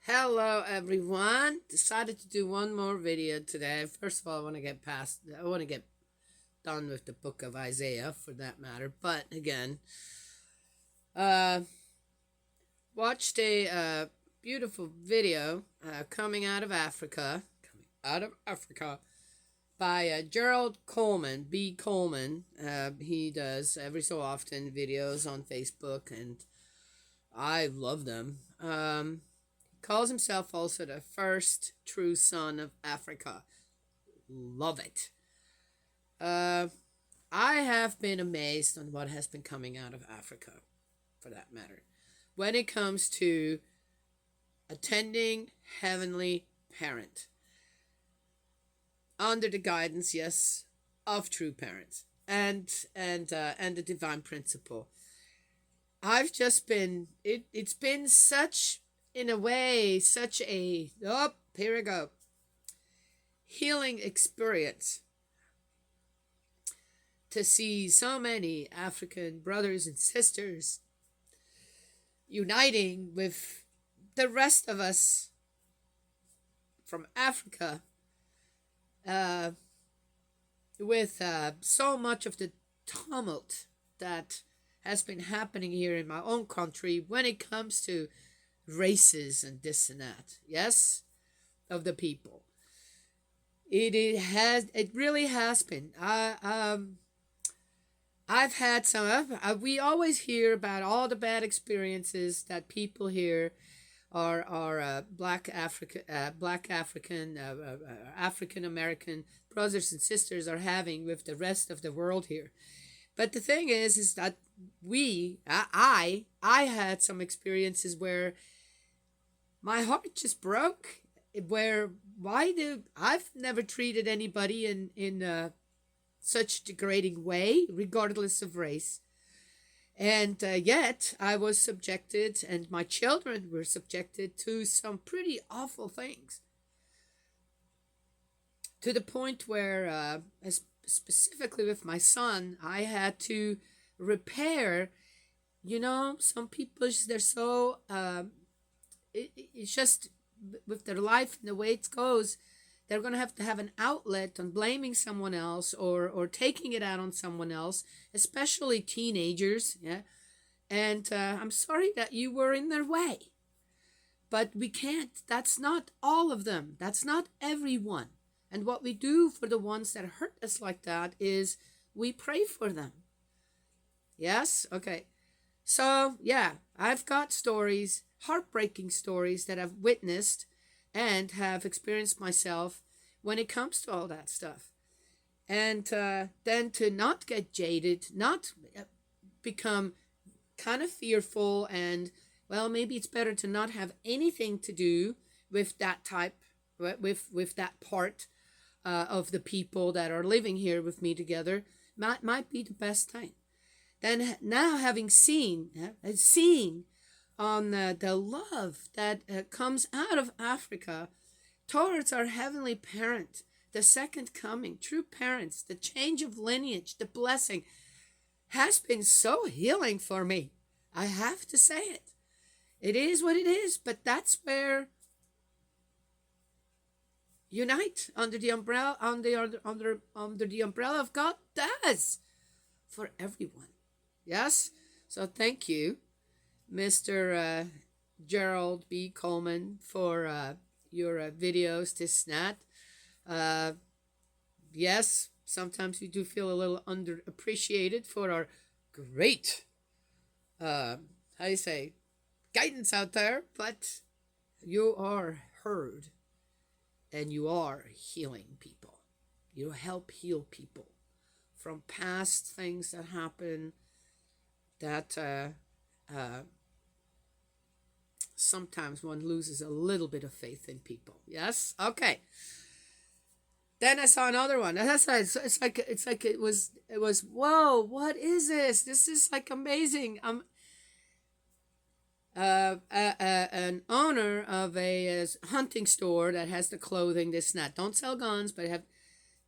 Hello everyone. Decided to do one more video today. First of all, I want to get done with the book of Isaiah for that matter. But again, uh watched a beautiful video coming out of Africa by Gerald Coleman, B. Coleman. He does every so often videos on Facebook and I love them. Calls himself also the first true son of Africa. Love it. Uh, I have been amazed on what has been coming out of Africa, for that matter, when it comes to attending Heavenly Parent under the guidance, yes, of true parents and the divine principle. I've just been it's been such in a way such a here we go healing experience to see so many African brothers and sisters uniting with the rest of us from Africa, uh, with so much of the tumult that has been happening here in my own country when it comes to races and this and that. Yes, of the people. It really has been. I've had some. We always hear about all the bad experiences that people here are black African, African American brothers and sisters are having with the rest of the world here. But the thing is that I had some experiences where my heart just broke. Where why do I've never treated anybody in such degrading way, regardless of race. And yet, I was subjected, and my children were subjected to some pretty awful things. To the point where, specifically with my son, I had to repair. Some people, they're so, it's just with their life and the way it goes, they're going to have an outlet on blaming someone else or taking it out on someone else, especially teenagers. Yeah. And I'm sorry that you were in their way. But we can't. That's not all of them. That's not everyone. And what we do for the ones that hurt us like that is we pray for them. Yes? Okay. So, yeah, I've got stories, heartbreaking stories that I've witnessed and have experienced myself when it comes to all that stuff. And then to not get jaded, not become kind of fearful, and, well, maybe it's better to not have anything to do with that type, with that part of the people that are living here with me together, might be the best thing. Then now having seen on the love that comes out of Africa towards our heavenly parent, the second coming, true parents, the change of lineage, the blessing has been so healing for me. I have to say it. It is what it is, but that's where unite under the umbrella under the umbrella of God does for everyone. Yes? So thank you, Mr. Gerald B. Coleman, for your videos, this and that. Uh, yes, sometimes we do feel a little underappreciated for our great, how do you say, guidance out there, but you are heard and you are healing people. You help heal people from past things that happen that sometimes one loses a little bit of faith in people. Yes? Okay. Then I saw another one. It's like it was whoa, what is this? This is like amazing. An owner of a hunting store that has the clothing, this and that. Don't sell guns, but have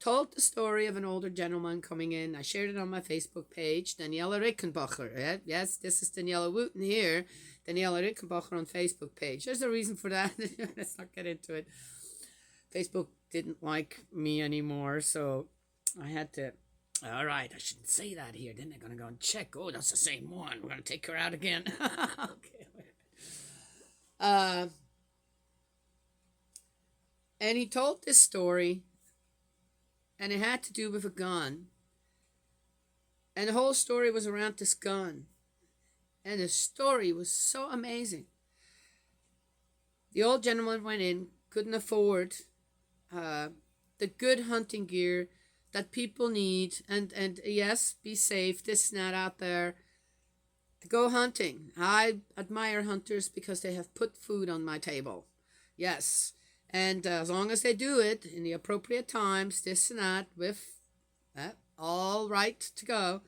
told the story of an older gentleman coming in. I shared it on my Facebook page, Daniela Rickenbacher. Yes, this is Daniela Wooten here, Daniela Rickenbacher on Facebook page. There's a reason for that. Let's not get into it. Facebook didn't like me anymore, so I had to. All right, I shouldn't say that here. Then they're gonna go and check. Oh, that's the same one. We're gonna take her out again. Okay. And he told this story, and it had to do with a gun. And the whole story was around this gun. And the story was so amazing. The old gentleman went in, couldn't afford the good hunting gear that people need, and yes, be safe, this and that out there. To go hunting. I admire hunters because they have put food on my table. Yes. And as long as they do it in the appropriate times, this and that, with all right to go,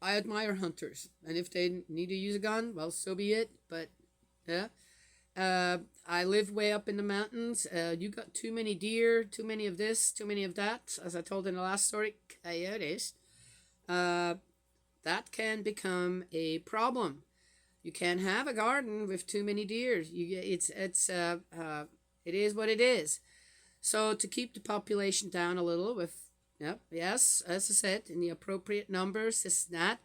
I admire hunters. And if they need to use a gun, well, so be it. But yeah, I live way up in the mountains. You got too many deer, too many of this, too many of that. As I told in the last story, coyotes. That can become a problem. You can't have a garden with too many deer. It is what it is. So to keep the population down a little with, yes, as I said, in the appropriate numbers, this and that.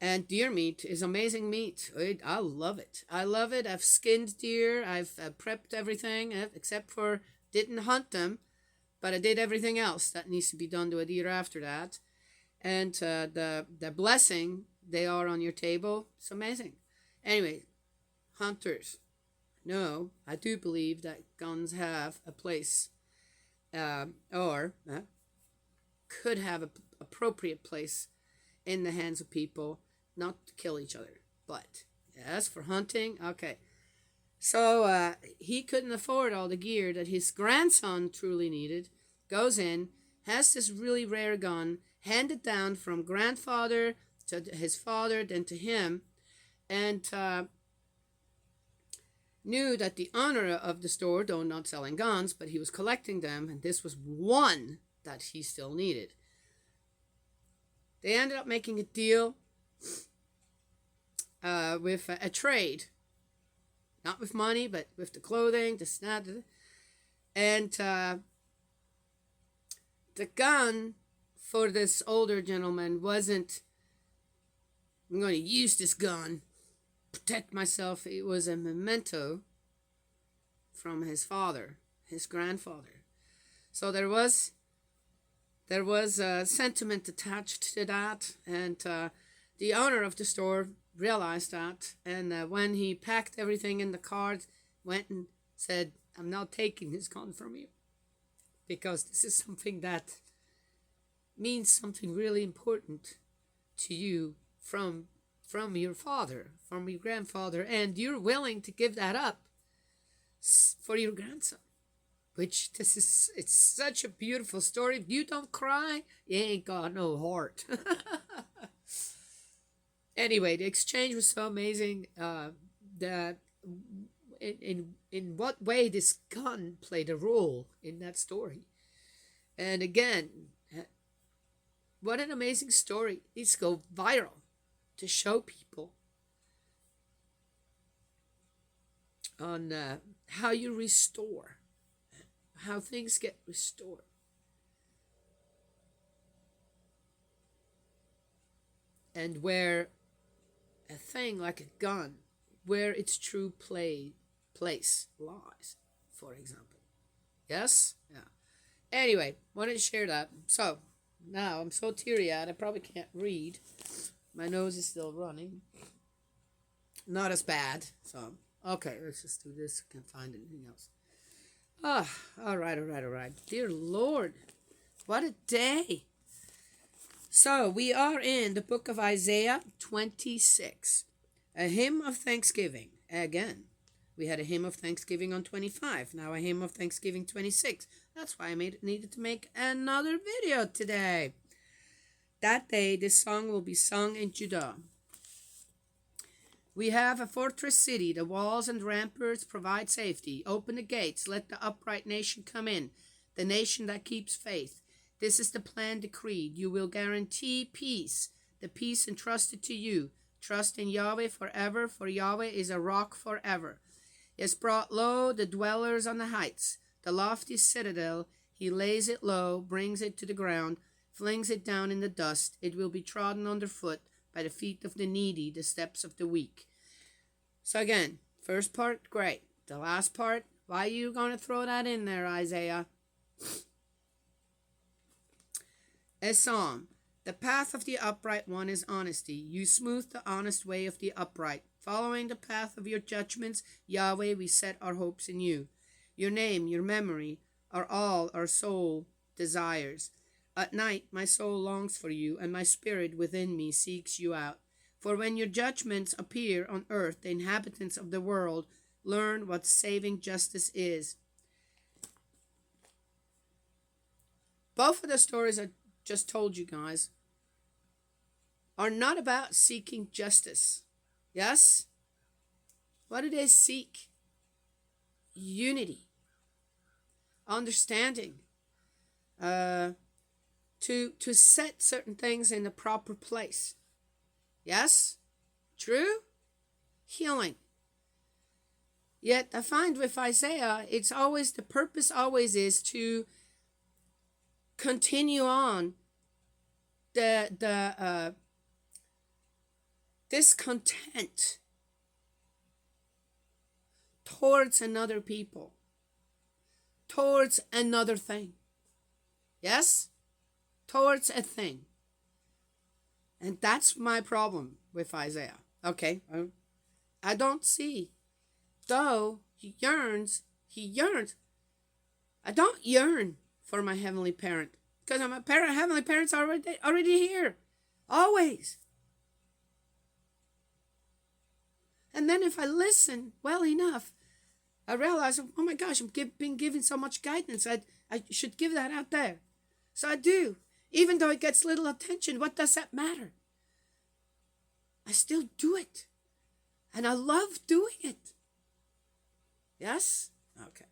And deer meat is amazing meat. I love it. I love it. I've skinned deer. I've prepped everything except for didn't hunt them, but I did everything else that needs to be done to a deer after that. And the blessing they are on your table, it's amazing. Anyway, hunters, no, I do believe that guns have a place, or could have an appropriate place in the hands of people, not to kill each other, but yes, for hunting. Okay, so he couldn't afford all the gear that his grandson truly needed. Goes in, has this really rare gun, handed down from grandfather to his father, then to him, and knew that the owner of the store, though not selling guns, but he was collecting them, and this was one that he still needed. They ended up making a deal with a trade, not with money, but with the clothing, the snap, and the gun for this older gentleman wasn't, I'm going to use this gun, protect myself. It was a memento from his father, his grandfather. So there was a sentiment attached to that, and the owner of the store realized that, and when he packed everything in the cart, went and said, I'm not taking this gun from you, because this is something that means something really important to you from your father, from your grandfather, and you're willing to give that up for your grandson. Which it's such a beautiful story. If you don't cry, you ain't got no heart. Anyway, the exchange was so amazing. That in what way this gun played a role in that story. And again, what an amazing story. It's go viral to show people on how you restore, how things get restored. And where a thing like a gun, where its true place lies, for example. Yes? Yeah. Anyway, wanted to share that. So, now I'm so teary-eyed, I probably can't read. My nose is still running. Not as bad. So, okay, let's just do this. Can't find anything else. All right. Dear Lord, what a day. So, we are in the book of Isaiah 26, a hymn of thanksgiving. Again, we had a hymn of thanksgiving on 25, now a hymn of thanksgiving 26. That's why I needed to make another video today. That day, this song will be sung in Judah. We have a fortress city. The walls and ramparts provide safety. Open the gates. Let the upright nation come in. the nation that keeps faith. This is the plan decreed. You will guarantee peace, the peace entrusted to you. Trust in Yahweh forever, for Yahweh is a rock forever. He has brought low the dwellers on the heights, the lofty citadel. He lays it low, brings it to the ground, flings it down in the dust. It will be trodden underfoot by the feet of the needy, the steps of the weak. So again, first part, great. The last part, why are you going to throw that in there, Isaiah? A psalm. The path of the upright one is honesty. You smooth the honest way of the upright. Following the path of your judgments, Yahweh, we set our hopes in you. Your name, your memory, are all our soul desires. At night my soul longs for you, and my spirit within me seeks you out. For when your judgments appear on earth, the inhabitants of the world learn what saving justice is. Both of the stories I just told you guys are not about seeking justice. Yes? What do they seek? Unity, understanding, to set certain things in the proper place. Yes? True? Healing. Yet I find with Isaiah, it's always, the purpose always is to continue on the discontent towards another people, towards another thing. Yes? Towards a thing. And that's my problem with Isaiah. Okay, I don't see. Though he yearns. I don't yearn for my heavenly parent, because my heavenly parents are already here. Always. And then if I listen well enough, I realize, oh my gosh, I'm being given so much guidance. I should give that out there. So I do. Even though it gets little attention, what does that matter? I still do it. And I love doing it. Yes? Okay.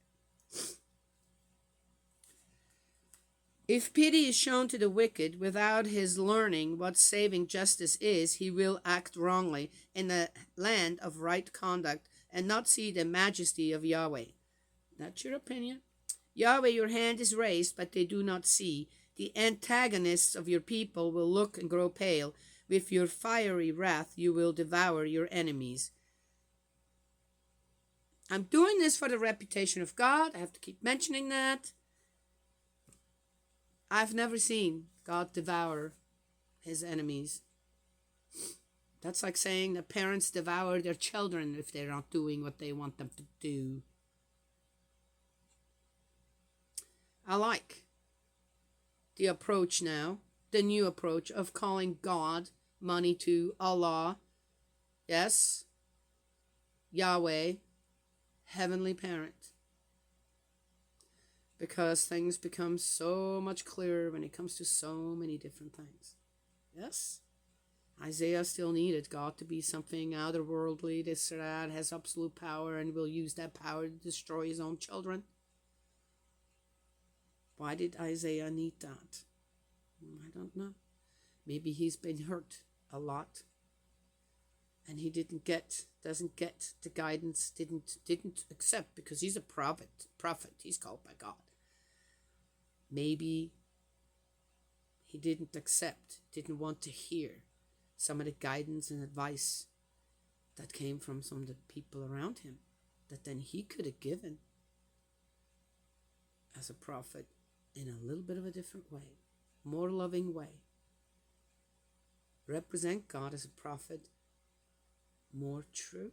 If pity is shown to the wicked without his learning what saving justice is, he will act wrongly in the land of right conduct and not see the majesty of Yahweh. That's your opinion. Yahweh, your hand is raised, but they do not see. The antagonists of your people will look and grow pale. With your fiery wrath, you will devour your enemies. I'm doing this for the reputation of God. I have to keep mentioning that. I've never seen God devour his enemies. That's like saying that parents devour their children if they're not doing what they want them to do. I like the approach now, the new approach of calling God, money to Allah, yes, Yahweh, Heavenly Parent. Because things become so much clearer when it comes to so many different things. Yes? Isaiah still needed God to be something otherworldly, this or that, has absolute power, and will use that power to destroy his own children. Why did Isaiah need that? I don't know. Maybe he's been hurt a lot. And he doesn't get the guidance, didn't accept, because he's a prophet, he's called by God. Maybe he didn't accept, didn't want to hear some of the guidance and advice that came from some of the people around him, that then he could have given as a prophet in a little bit of a different way, more loving way. Represent God as a prophet more true.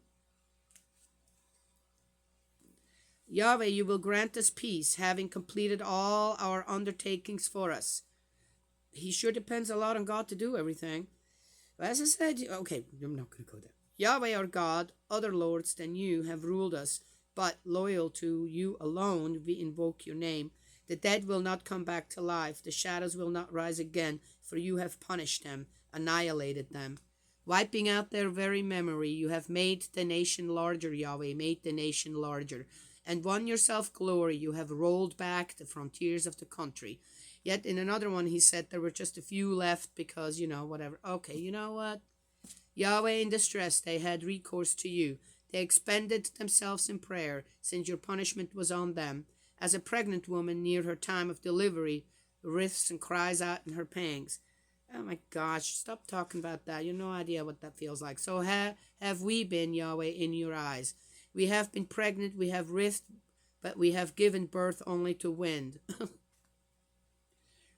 Yahweh, you will grant us peace, having completed all our undertakings for us. He sure depends a lot on God to do everything. But as I said, okay, I'm not going to go there. Yahweh, our God, other lords than you have ruled us, but loyal to you alone, we invoke your name. The dead will not come back to life. The shadows will not rise again, for you have punished them, annihilated them. Wiping out their very memory, you have made the nation larger, Yahweh, made the nation larger. and won yourself glory. You have rolled back the frontiers of the country. Yet in another one, he said there were just a few left because, whatever. Okay, you know what? Yahweh, in distress, they had recourse to you. They expended themselves in prayer, since your punishment was on them. As a pregnant woman near her time of delivery writhes and cries out in her pangs. Oh my gosh, stop talking about that. You have no idea what that feels like. So have we been, Yahweh, in your eyes? We have been pregnant, we have writhed, but we have given birth only to wind.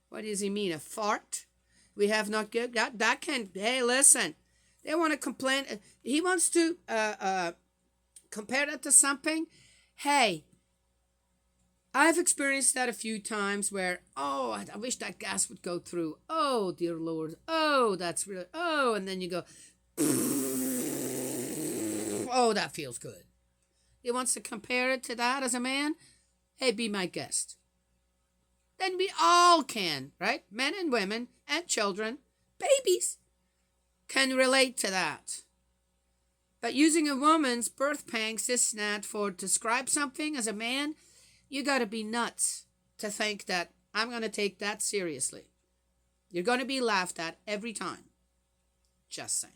What does he mean? A fart? We have not given that can. Hey, listen. They want to complain. He wants to compare that to something. Hey, I've experienced that a few times where, oh, I wish that gas would go through. Oh, dear Lord. Oh, that's really, oh, and then you go, oh, that feels good. He wants to compare it to that as a man. Hey, be my guest. Then we all can, right? Men and women and children, babies, can relate to that. But using a woman's birth pangs, this and that, for describe something as a man, you got to be nuts to think that I'm going to take that seriously. You're going to be laughed at every time. Just saying.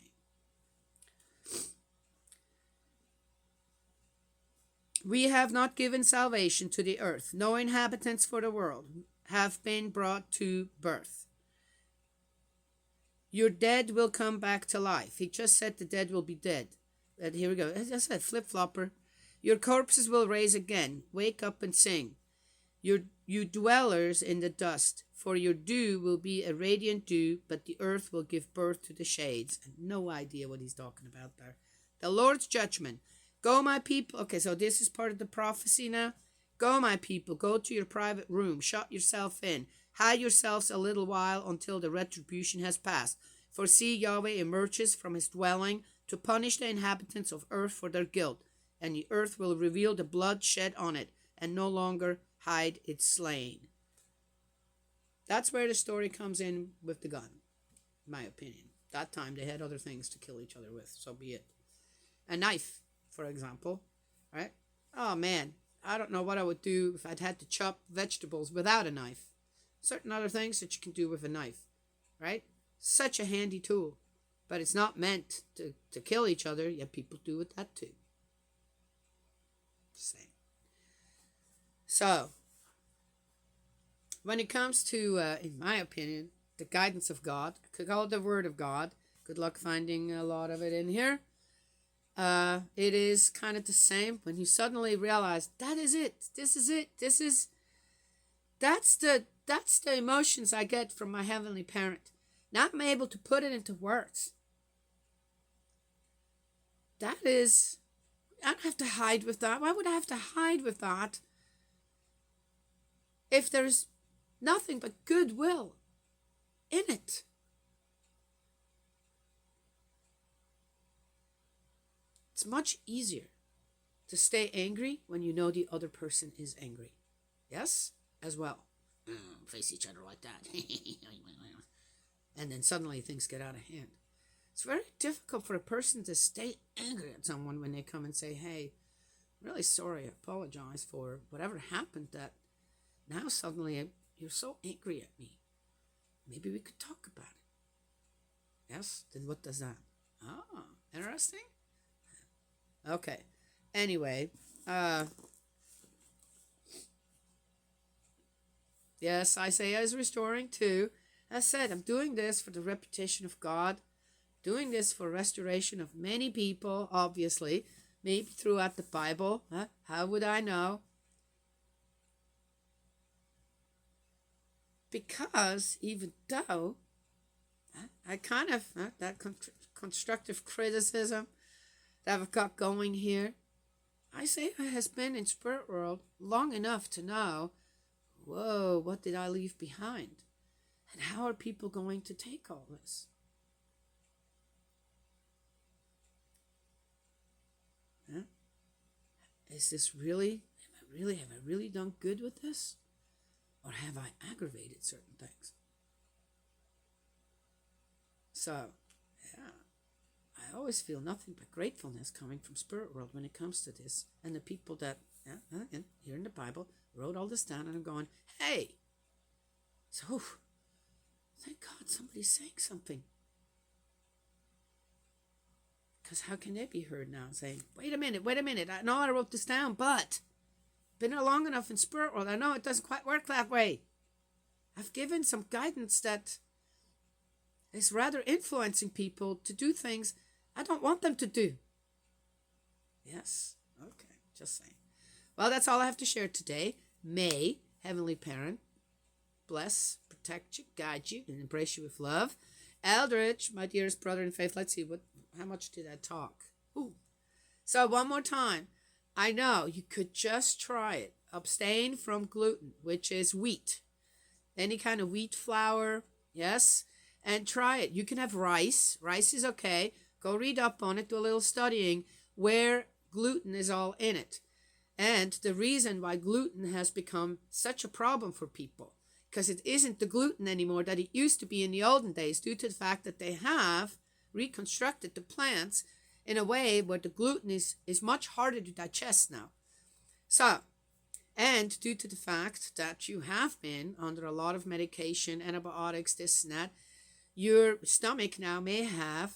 We have not given salvation to the earth. No inhabitants for the world have been brought to birth. Your dead will come back to life. He just said the dead will be dead. And here we go. As I said, flip-flopper. Your corpses will raise again. Wake up and sing. You dwellers in the dust, for your dew will be a radiant dew, but the earth will give birth to the shades. And no idea what he's talking about there. The Lord's judgment. Go, my people. Okay, so this is part of the prophecy now. Go, my people. Go to your private room. Shut yourself in. Hide yourselves a little while until the retribution has passed. For see, Yahweh emerges from his dwelling to punish the inhabitants of earth for their guilt. And the earth will reveal the blood shed on it, and no longer hide its slain. That's where the story comes in with the gun, in my opinion. That time they had other things to kill each other with, so be it. A knife, for example, right? Oh man, I don't know what I would do if I'd had to chop vegetables without a knife. Certain other things that you can do with a knife, right? Such a handy tool. But it's not meant to kill each other, yet people do with that too. Same. So, when it comes to, in my opinion, the guidance of God, I could call it the Word of God. Good luck finding a lot of it in here. It is kind of the same when you suddenly realize that is it. This is it. That's the emotions I get from my heavenly parent. Now I'm able to put it into words. That is, I don't have to hide with that. Why would I have to hide with that if there's nothing but goodwill in it? It's much easier to stay angry when you know the other person is angry. Yes? As well. Face each other like that. And then suddenly things get out of hand. It's very difficult for a person to stay angry at someone when they come and say, hey, I'm really sorry, I apologize for whatever happened, that now suddenly you're so angry at me. Maybe we could talk about it. Yes? Then what does that? Ah, interesting. Okay. Anyway, yes, Isaiah is restoring too. As I said, I'm doing this for the reputation of God, doing this for restoration of many people, obviously, maybe throughout the Bible. How would I know? Because even though I kind of, that constructive criticism that I've got going here, Isaiah has been in spirit world long enough to know, whoa, what did I leave behind? And how are people going to take all this? Huh? Is this really, have I really done good with this? Or have I aggravated certain things? So, yeah, I always feel nothing but gratefulness coming from Spirit World when it comes to this. And the people that, here in the Bible, wrote all this down, and I'm going, hey, so thank God somebody's saying something. Because how can they be heard now saying, wait a minute, I know I wrote this down, but been here long enough in Spirit World, I know it doesn't quite work that way. I've given some guidance that is rather influencing people to do things I don't want them to do. Yes, okay, just saying. Well, that's all I have to share today. May Heavenly Parent bless, protect you, guide you, and embrace you with love. Eldridge, my dearest brother in faith, let's see, how much did I talk? Ooh. So one more time. I know you could just try it. Abstain from gluten, which is wheat. Any kind of wheat flour, yes? And try it. You can have rice. Rice is okay. Go read up on it, do a little studying where gluten is all in it. And the reason why gluten has become such a problem for people, because it isn't the gluten anymore that it used to be in the olden days, due to the fact that they have reconstructed the plants in a way where the gluten is much harder to digest now. So, and due to the fact that you have been under a lot of medication, antibiotics, this and that, your stomach now may have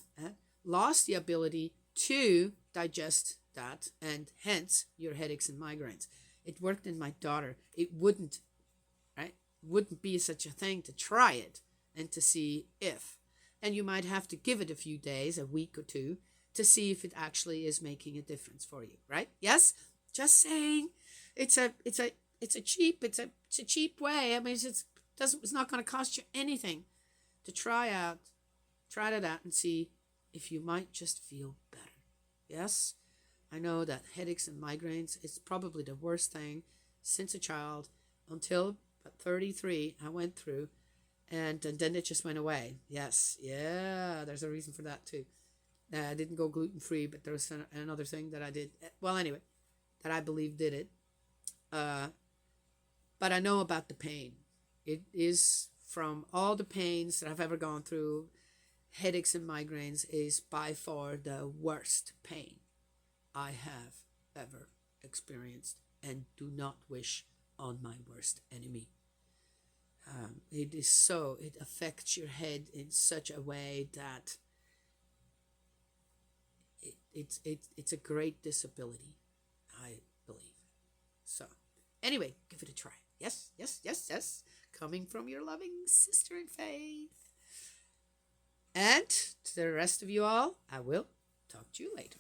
lost the ability to digest that, and hence your headaches and migraines. It worked in my daughter. It wouldn't be such a thing to try it and to see if. And you might have to give it a few days, a week or two, to see if it actually is making a difference for you, right? Yes? Just saying. It's a cheap way. I mean, it's not going to cost you anything to try that out and see if you might just feel better. Yes? I know that headaches and migraines is probably the worst thing since a child until 33 I went through, and then it just went away. Yes, yeah, there's a reason for that too. I didn't go gluten-free, but there was another thing that I did. Well, anyway, that I believe did it. But I know about the pain. It is, from all the pains that I've ever gone through, headaches and migraines is by far the worst pain I have ever experienced, and do not wish on my worst enemy. It affects your head in such a way that it's a great disability, I believe. So, anyway, give it a try. Yes, yes, yes, yes. Coming from your loving sister in faith. And to the rest of you all, I will talk to you later.